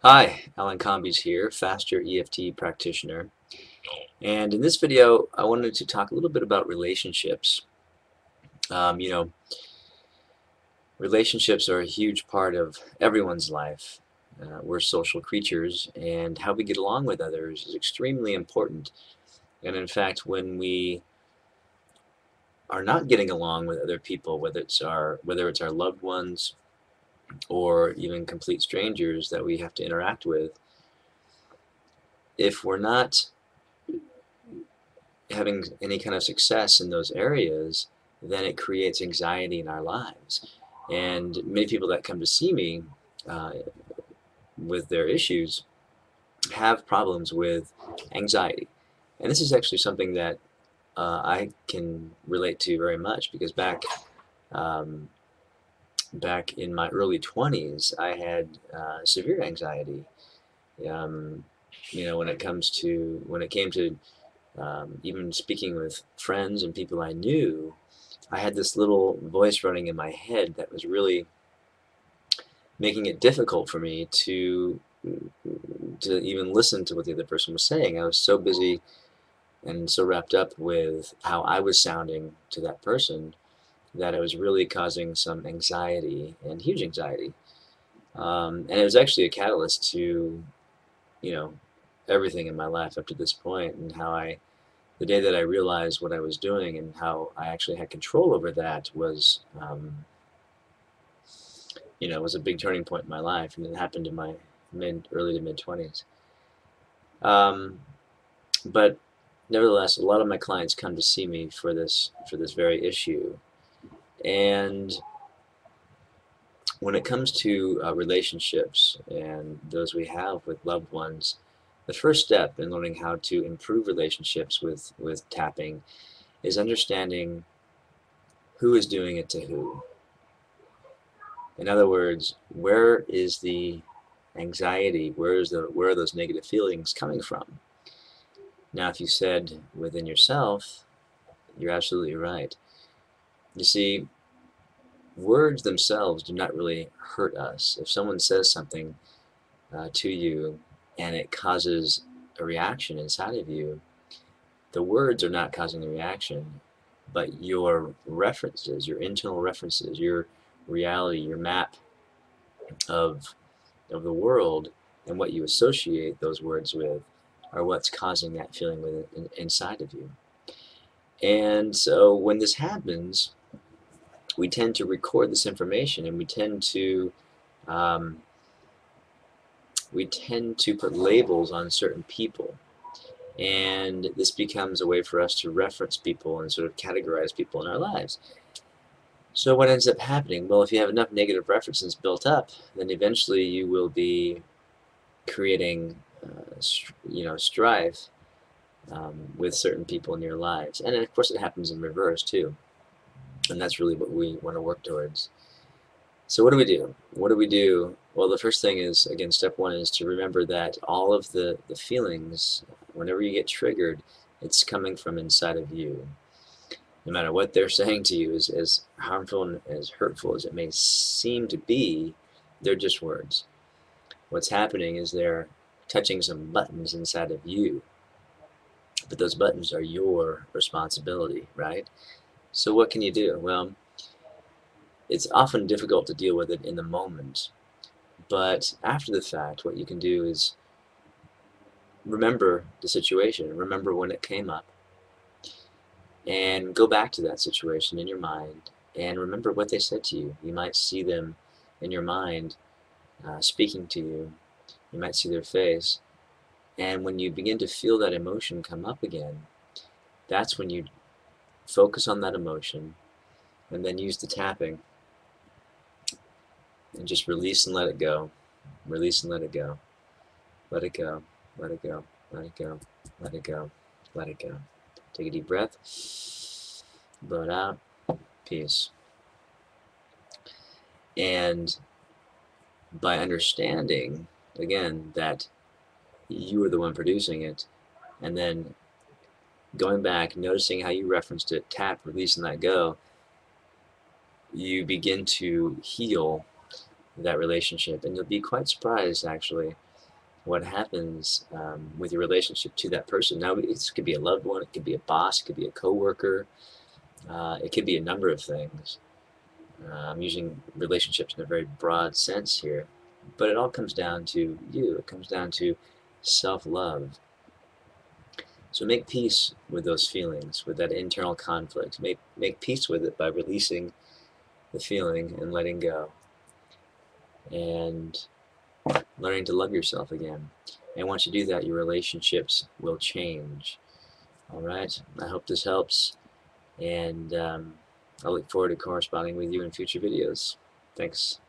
Hi, Alan Combies here, Faster EFT practitioner. And in this video, I wanted to talk a little bit about relationships. Um, you know, Relationships are a huge part of everyone's life. We're social creatures, and how we get along with others is extremely important. And in fact, when we are not getting along with other people, whether it's our loved ones or even complete strangers that we have to interact with, if we're not having any kind of success in those areas, then it creates anxiety in our lives. And many people that come to see me uh, with their issues have problems with anxiety. And this is actually something that I can relate to very much because um, back in my early 20s, I had severe anxiety. Um, when it came to even speaking with friends and people I knew, I had this little voice running in my head that was really making it difficult for me to even listen to what the other person was saying. I was so busy and so wrapped up with how I was sounding to that person that it was really causing some anxiety and huge anxiety. And it was actually a catalyst to, you know, everything in my life up to this point, and the day that I realized what I was doing and how I actually had control over that was a big turning point in my life, and it happened in my early to mid 20s. Um, but nevertheless, a lot of my clients come to see me for this very issue. And when it comes to relationships and those we have with loved ones, the first step in learning how to improve relationships with tapping is understanding who is doing it to who. In other words, where is the anxiety? Where are those negative feelings coming from? Now, if you said within yourself, you're absolutely right. You see, words themselves do not really hurt us. If someone says something to you and it causes a reaction inside of you, the words are not causing the reaction, but your references, your internal references, your reality, your map of of the world and what you associate those words with are what's causing that feeling inside of you. And so when this happens, we tend to record this information, and um, we tend to put labels on certain people. And this becomes a way for us to reference people and sort of categorize people in our lives. So what ends up happening? Well, if you have enough negative references built up, then eventually you will be creating, strife with certain people in your lives. And of course, it happens in reverse too. And that's really what we want to work towards. So what do we do? What do we do? Well, the first thing is, again, step one is to remember that all of the feelings, whenever you get triggered, it's coming from inside of you. No matter what they're saying to you, as harmful and as hurtful as it may seem to be, they're just words. What's happening is they're touching some buttons inside of you. But those buttons are your responsibility, right? So what can you do? Well, it's often difficult to deal with it in the moment, but after the fact, what you can do is remember the situation, remember when it came up, and go back to that situation in your mind and remember what they said to you. You might see them in your mind speaking to you. You might see their face. And when you begin to feel that emotion come up again, that's when you focus on that emotion and then use the tapping and just release and let it go. Release and let it go. Let it go. Let it go. Let it go. Let it go. Let it go. Take a deep breath. Blow it out. Peace. And by understanding, again, that you are the one producing it, and then going back, noticing how you referenced it, tap, release, and let go, you begin to heal that relationship. And you'll be quite surprised, actually, what happens with your relationship to that person. Now, it could be a loved one, it could be a boss, it could be a coworker, it could be a number of things. I'm using relationships in a very broad sense here, but it all comes down to you. It comes down to self-love. So make peace with those feelings, with that internal conflict. Make peace with it by releasing the feeling and letting go, and learning to love yourself again. And once you do that, your relationships will change. All right? I hope this helps, and I look forward to corresponding with you in future videos. Thanks.